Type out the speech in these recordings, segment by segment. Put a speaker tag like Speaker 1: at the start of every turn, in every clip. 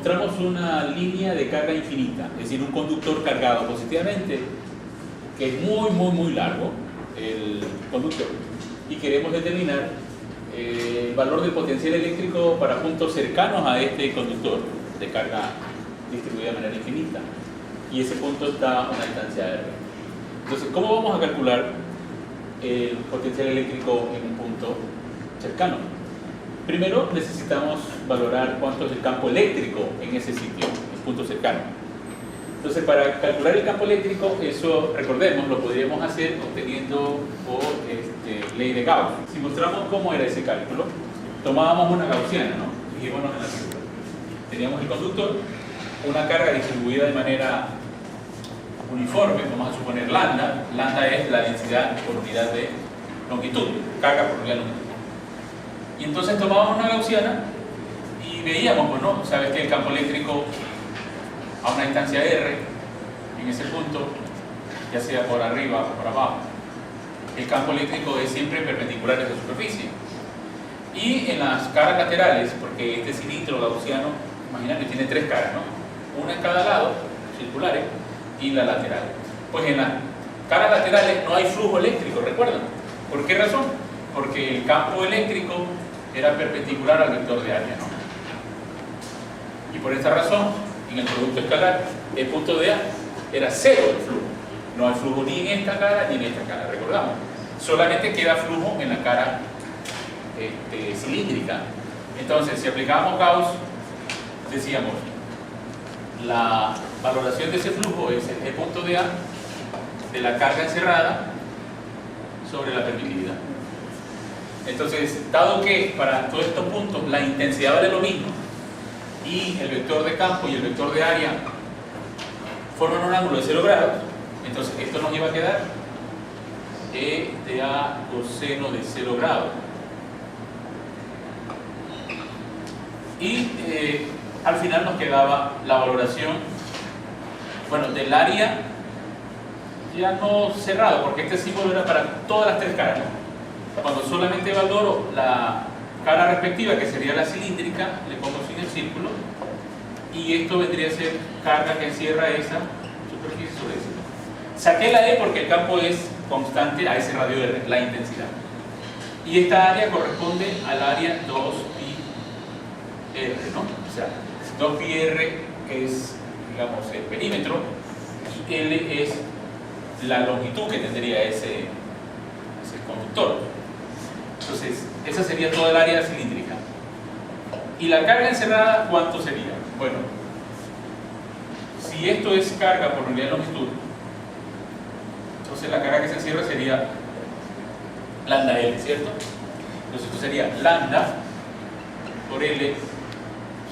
Speaker 1: mostramos una línea de carga infinita, es decir, un conductor cargado positivamente, que es muy largo, el conductor, y queremos determinar el valor del potencial eléctrico para puntos cercanos a este conductor de carga distribuida de manera infinita, y ese punto está a una distancia R. Entonces, ¿cómo vamos a calcular el potencial eléctrico en un punto cercano? Primero necesitamos valorar cuánto es el campo eléctrico en ese sitio, el punto cercano. Entonces, para calcular el campo eléctrico, eso, recordemos, lo podríamos hacer obteniendo por ley de Gauss. Si mostramos cómo era ese cálculo, tomábamos una gaussiana, ¿no? Fijémonos en la figura. Teníamos el conductor, una carga distribuida de manera uniforme, vamos a suponer lambda. Lambda es la densidad por unidad de longitud, carga por unidad de longitud. Y entonces tomábamos una gaussiana y veíamos, bueno, sabes que el campo eléctrico a una distancia R, en ese punto, ya sea por arriba o por abajo, el campo eléctrico es siempre perpendicular a esa superficie. Y en las caras laterales, porque este cilindro gaussiano, imagínate, tiene tres caras, ¿no? Una en cada lado, circulares, y la lateral. Pues en las caras laterales no hay flujo eléctrico, ¿recuerdan? ¿Por qué razón? Porque el campo eléctrico era perpendicular al vector de área, ¿no? Y por esta razón, en el producto escalar, el punto de A era cero de flujo. No hay flujo ni en esta cara ni en esta cara, recordamos. Solamente queda flujo en la cara cilíndrica. Entonces, si aplicábamos Gauss, decíamos, la valoración de ese flujo es el punto de A de la carga encerrada sobre la permitividad. Entonces, dado que para todos estos puntos la intensidad vale lo mismo y el vector de campo y el vector de área forman un ángulo de 0 grados, entonces esto nos lleva a quedar E de A coseno de 0 grados. Y al final nos quedaba la valoración, bueno, del área ya no cerrado, porque este símbolo era para todas las tres caras, ¿no? Cuando solamente valoro la cara respectiva, que sería la cilíndrica, le pongo sin el círculo, y esto vendría a ser carga que encierra esa superficie sobre esa. Saqué la E porque el campo es constante a ese radio R, la intensidad. Y esta área corresponde al área 2πr, ¿no? O sea, 2πr es, digamos, el perímetro, y L es la longitud que tendría ese conductor. Entonces, esa sería toda el área cilíndrica. ¿Y la carga encerrada cuánto sería? Bueno, si esto es carga por unidad de longitud, entonces la carga que se encierra sería lambda L, ¿cierto? Entonces esto sería lambda por L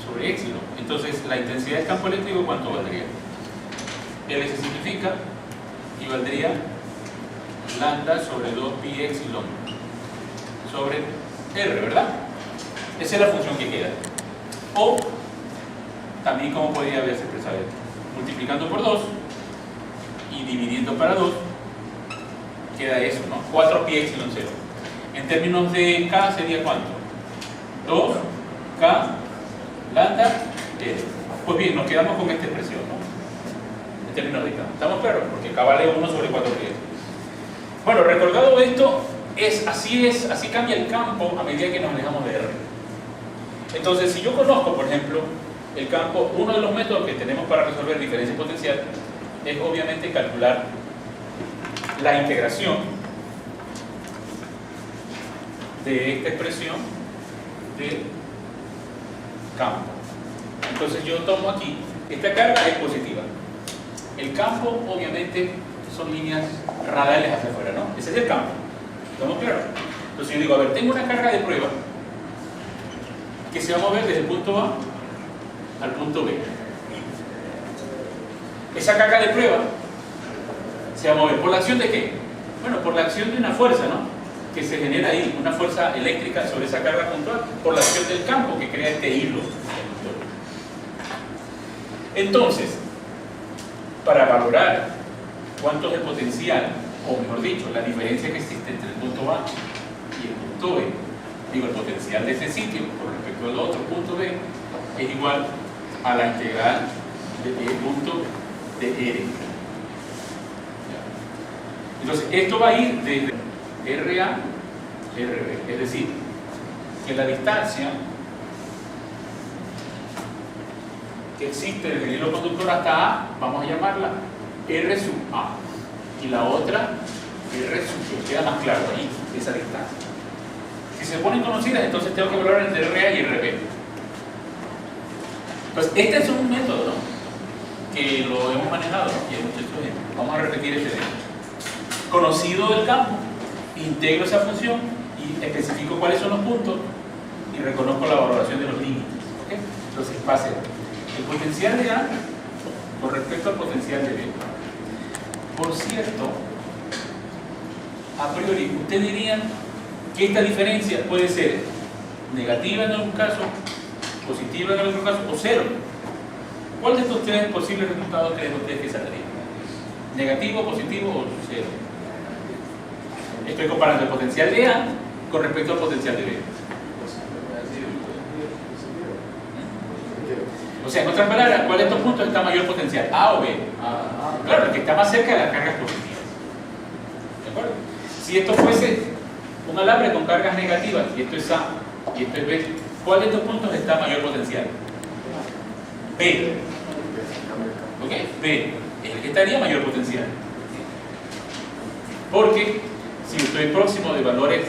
Speaker 1: sobre épsilon. Entonces la intensidad del campo eléctrico, ¿cuánto valdría? L se simplifica y valdría lambda sobre 2pi épsilon sobre R, ¿verdad? Esa es la función que queda. O también, como podría haberse expresado, multiplicando por 2 y dividiendo para 2, queda eso, ¿no? 4pi épsilon 0. En términos de K sería ¿cuánto? 2K lambda R. Pues bien, nos quedamos con esta expresión, ¿no? En términos de K. ¿Estamos claros? Porque K vale 1 sobre 4pi. Bueno, recordado esto, así cambia el campo a medida que nos alejamos de R. Entonces, si yo conozco, por ejemplo, el campo, uno de los métodos que tenemos para resolver diferencia potencial es obviamente calcular la integración de esta expresión de campo. Entonces yo tomo aquí, esta carga es positiva. El campo, obviamente, son líneas radiales hacia afuera, ¿no? Ese es el campo. ¿Estamos claros? Entonces yo digo, a ver, tengo una carga de prueba que se va a mover desde el punto A al punto B. Esa carga de prueba se va a mover por la acción de ¿qué? Bueno, por la acción de una fuerza, ¿no? Que se genera ahí, una fuerza eléctrica sobre esa carga puntual, por la acción del campo que crea este hilo. Entonces, para valorar cuánto es el potencial, o mejor dicho, la diferencia que existe entre el punto A y el punto B, digo, el potencial de ese sitio con respecto al otro punto B es igual a la integral de E punto de R. Entonces, esto va a ir desde R a RB, es decir, que la distancia que existe desde el hilo conductor hasta A, vamos a llamarla R sub A, y la otra R sub B. Queda más claro ahí esa distancia. Si se ponen conocidas, entonces tengo que evaluar entre RA y RB. Pues este es un método, ¿no?, que lo hemos manejado y hay muchos ejemplos. Vamos a repetir este ejemplo. Conocido el campo, integro esa función y especifico cuáles son los puntos y reconozco la valoración de los límites. ¿Okay? Entonces va a ser el potencial de A con respecto al potencial de B. Por cierto, a priori, ustedes dirían que esta diferencia puede ser negativa en algún caso, positiva en el otro caso, o cero. ¿Cuál de estos tres posibles resultados creen ustedes que saldría? ¿Negativo, positivo o cero? Estoy comparando el potencial de A con respecto al potencial de B. O sea, en otras palabras, ¿cuál de estos puntos está mayor potencial? ¿A o B? Claro, el que está más cerca de las cargas positivas. ¿De acuerdo? Si esto fuese un alambre con cargas negativas, y esto es A y esto es B, ¿cuál de estos puntos está mayor potencial? B. ¿Ok? B es el que estaría mayor potencial. Porque si estoy próximo de valores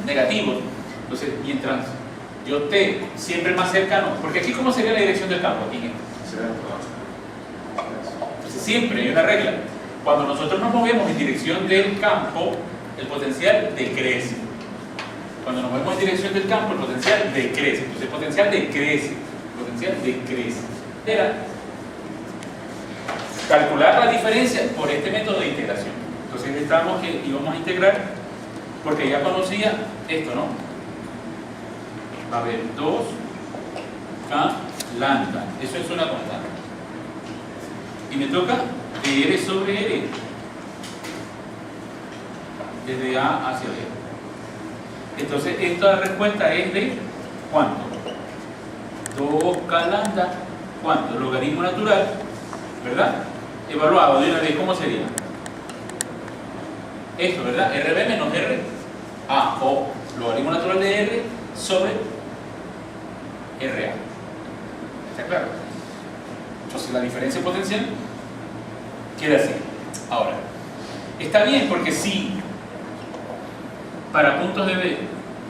Speaker 1: negativos, entonces mientras yo esté siempre más cercano, porque aquí ¿cómo sería la dirección del campo? Aquí, entonces, siempre hay una regla. Cuando nosotros nos movemos en dirección del campo, el potencial decrece. Cuando nos movemos en dirección del campo, el potencial decrece. Entonces el potencial decrece. El potencial decrece. Era calcular la diferencia por este método de integración. Entonces estamos que íbamos a integrar, porque ya conocía esto, ¿no? Va a haber 2K lambda. Eso es una constante. Y me toca R sobre R. Desde A hacia B. Entonces esta respuesta es de ¿cuánto? 2K lambda. ¿Cuánto? Logaritmo natural, ¿verdad? Evaluado de una vez, ¿cómo sería? Esto, ¿verdad? RB menos R A, o logaritmo natural de R sobre RA. ¿Está claro? Entonces la diferencia potencial queda así. Ahora, está bien porque si para puntos de B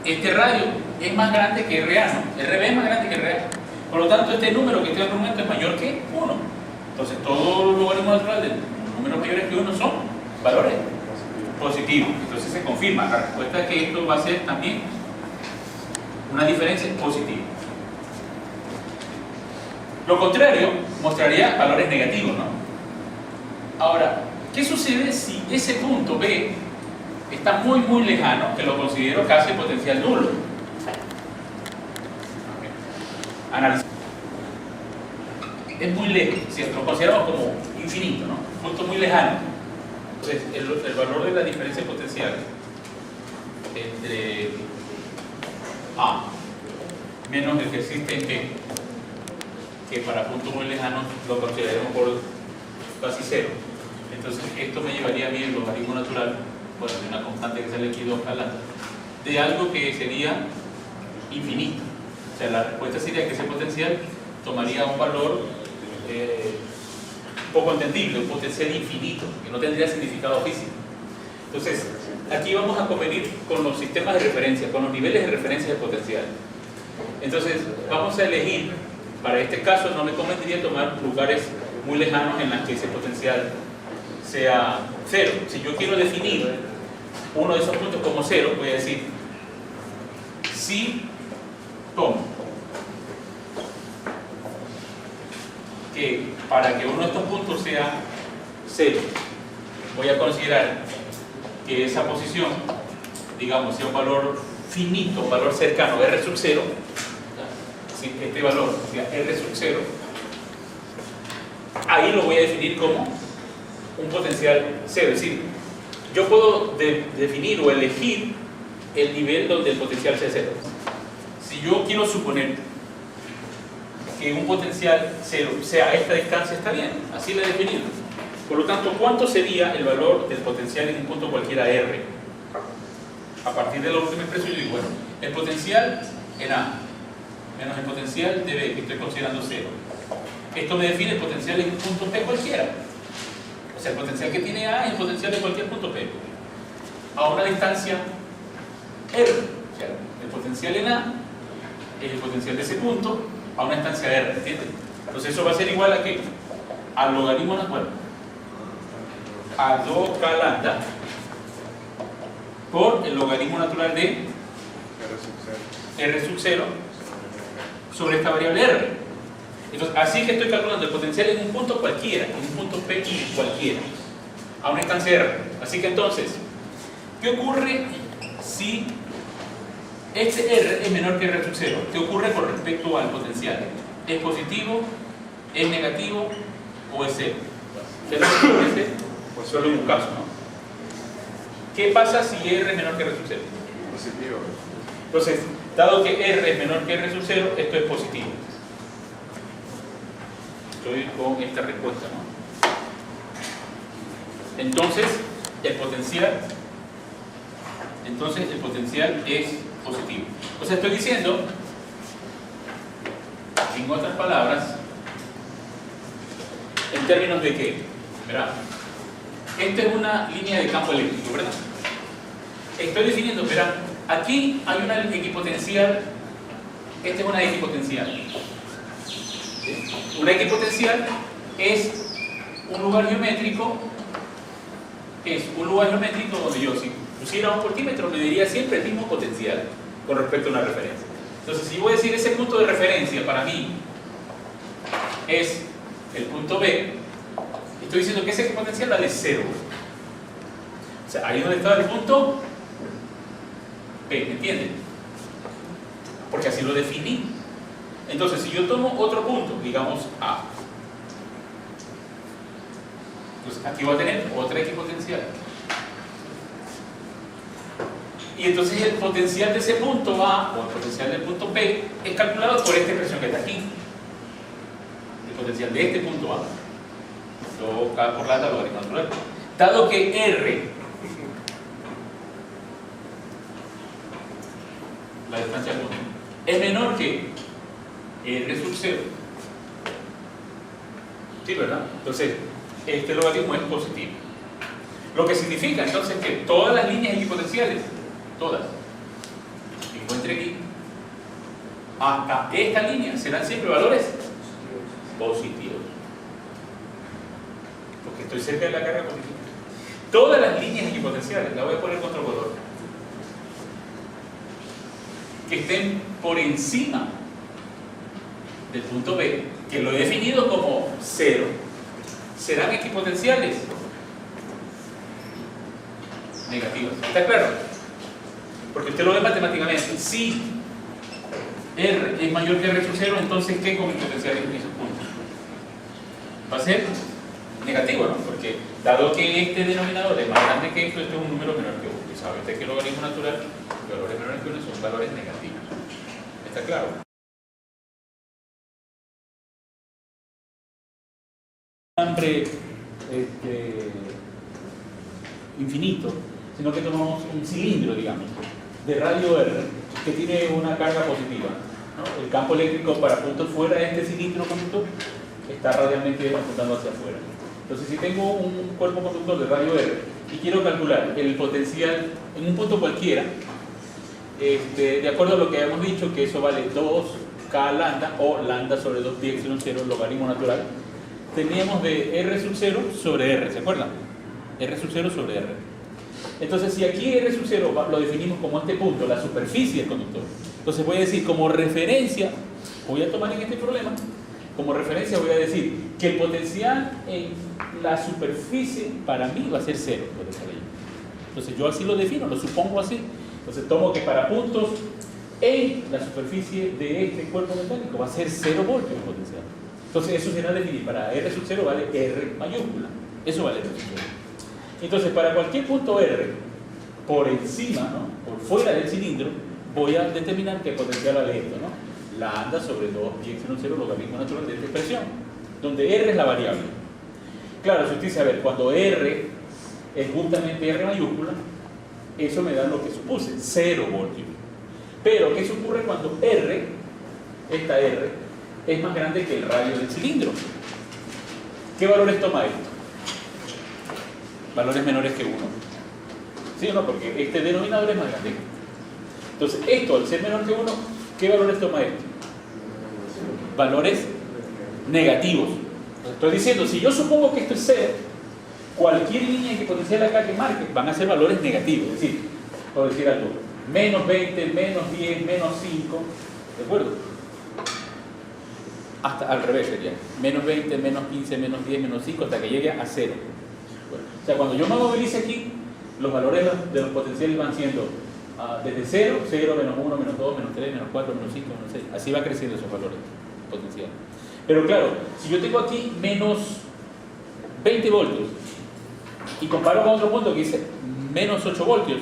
Speaker 1: este radio es más grande que RA, ¿no? RB es más grande que RA. Por lo tanto, este número que estoy argumentando es mayor que 1. Entonces, todos los logaritmos naturales de números mayores que 1 son valores positivos. Entonces, se confirma la respuesta es que esto va a ser también una diferencia positiva. Lo contrario mostraría valores negativos, ¿no? Ahora, ¿qué sucede si ese punto B está muy muy lejano, que lo considero casi potencial nulo? Analizar. Es muy lejos, si lo consideramos como infinito, ¿no? Un punto muy lejano. Entonces, el valor de la diferencia potencial entre A menos el que existe en B, que para puntos muy lejanos lo consideremos por casi cero. Entonces, esto me llevaría a mí el logaritmo natural, bueno, de una constante que sale aquí 2K lambda, de algo que sería infinito. O sea, la respuesta sería que ese potencial tomaría un valor poco entendible, un potencial infinito, que no tendría significado físico. Entonces, aquí vamos a convenir con los sistemas de referencia, con los niveles de referencia de potencial. Entonces, vamos a elegir, para este caso no me convendría tomar lugares muy lejanos en los que ese potencial sea cero. Si yo quiero definir uno de esos puntos como cero, voy a decir, si tomo que para que uno de estos puntos sea cero, voy a considerar que esa posición, digamos, sea un valor finito, un valor cercano, R sub 0, este valor sea R sub 0, ahí lo voy a definir como un potencial cero. Es decir, yo puedo definir o elegir el nivel donde el potencial sea cero. Si yo quiero suponer que un potencial cero sea a esta distancia, está bien, así lo he definido. Por lo tanto, ¿cuánto sería el valor del potencial en un punto cualquiera R? A partir de la última expresión, yo digo, bueno, el potencial en A menos el potencial de B, que estoy considerando cero. Esto me define el potencial en un punto P cualquiera. O sea, el potencial que tiene A es el potencial de cualquier punto P a una distancia R. O sea, el potencial en A es el potencial de ese punto a una distancia R, ¿entiendes? Entonces eso va a ser igual a ¿qué? Al logaritmo natural a 2k lambda por el logaritmo natural de R sub 0 sobre esta variable R. Entonces, así que estoy calculando el potencial en un punto cualquiera, en un punto P cualquiera, a una instancia R. Así que entonces, ¿qué ocurre si este R es menor que R sub 0? ¿Qué ocurre con respecto al potencial? ¿Es positivo? ¿Es negativo? ¿O es cero? ¿Qué es lo que ocurre? Pues solo en un caso, ¿no? ¿Qué pasa si R es menor que R sub 0?
Speaker 2: Positivo.
Speaker 1: Entonces, dado que R es menor que R sub 0, esto es positivo. Estoy con esta respuesta, ¿no? Entonces, el potencial es positivo. O sea, estoy diciendo, en otras palabras, en términos de que, ¿verdad? Esta es una línea de campo eléctrico, ¿verdad? Estoy definiendo, ¿verdad? Aquí hay una equipotencial, esta es una equipotencial. Una equipotencial es un lugar geométrico, donde yo, si pusiera un voltímetro, me diría siempre el mismo potencial con respecto a una referencia. Entonces, si yo voy a decir ese punto de referencia para mí es el punto B, estoy diciendo que ese equipotencial vale 0. O sea, ahí es donde está el punto B, ¿me entienden? Porque así lo definí. Entonces, si yo tomo otro punto, digamos A, entonces aquí voy a tener otra equipotencial. Y entonces el potencial de ese punto A, o el potencial del punto P, es calculado por esta expresión que está aquí. El potencial de este punto A. 2k por lambda logaritmo natural. Dado que R, la distancia al punto, es menor que R sub 0. ¿Sí, verdad? Entonces, este logaritmo es positivo. Lo que significa entonces que todas las líneas equipotenciales, todas, que encuentre aquí, hasta esta línea, serán siempre valores positivos. Porque estoy cerca de la carga positiva. Todas las líneas equipotenciales, la voy a poner con otro color, que estén por encima del punto B, que lo he definido como 0, serán equipotenciales negativas. ¿Está claro? Porque usted lo ve matemáticamente. Si R es mayor que R sub 0, entonces ¿qué con equipotenciales en esos puntos? Va a ser negativo, ¿no? Porque dado que este denominador es más grande que esto, es un número menor que 1. Y sabe usted que el logaritmo natural, los valores menores que 1 son valores negativos. ¿Está claro? Siempre infinito, sino que tomamos un cilindro, digamos, de radio R que tiene una carga positiva, ¿no? El campo eléctrico para puntos fuera de este cilindro conductor está radialmente apuntando hacia afuera. Entonces, si tengo un cuerpo conductor de radio R y quiero calcular el potencial en un punto cualquiera, de acuerdo a lo que habíamos dicho, que eso vale 2k lambda o lambda sobre 2 pi epsilon 0, logaritmo natural, teníamos de R sub 0 sobre R, ¿se acuerdan? R sub 0 sobre R. Entonces, si aquí R sub 0 lo definimos como este punto, la superficie del conductor, entonces voy a decir como referencia, voy a tomar en este problema, como referencia voy a decir que el potencial en la superficie para mí va a ser 0. Entonces yo así lo defino, lo supongo así. Entonces tomo que para puntos en la superficie de este cuerpo metálico va a ser 0 voltios el potencial. Entonces eso será definir, para R sub 0 vale R mayúscula, eso vale R sub 0. Entonces para cualquier punto R, por encima, ¿no? Por fuera del cilindro, voy a determinar que el potencial vale esto, ¿no? lambda sobre 2 pi epsilon 0 logaritmo natural de esta expresión, donde R es la variable. Claro, si usted dice, a ver, cuando R es justamente R mayúscula, eso me da lo que supuse, 0 voltios. Pero, ¿qué ocurre cuando R, esta R, es más grande que el radio del cilindro? ¿Qué valores toma esto? Valores menores que 1. ¿Sí o no? Porque este denominador es más grande. Entonces, esto, al ser menor que 1, ¿qué valores toma esto? Valores negativos. Estoy diciendo, si yo supongo que esto es 0, cualquier línea que potencial acá que marque van a ser valores negativos. Es decir, por decir algo, menos 20, menos 10, menos 5, ¿de acuerdo? Hasta al revés sería, menos 20, menos 15, menos 10, menos 5, hasta que llegue a 0. Bueno, o sea, cuando yo me movilice aquí, los valores de los potenciales van siendo desde 0, 0, menos 1, menos 2, menos 3, menos 4, menos 5, menos 6. Así va creciendo esos valores potenciales. Pero claro, si yo tengo aquí menos 20 voltios y comparo con otro punto que dice menos 8 voltios,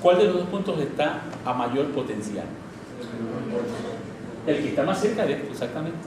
Speaker 1: ¿cuál de los dos puntos está a mayor potencial? El que está más cerca de esto, exactamente.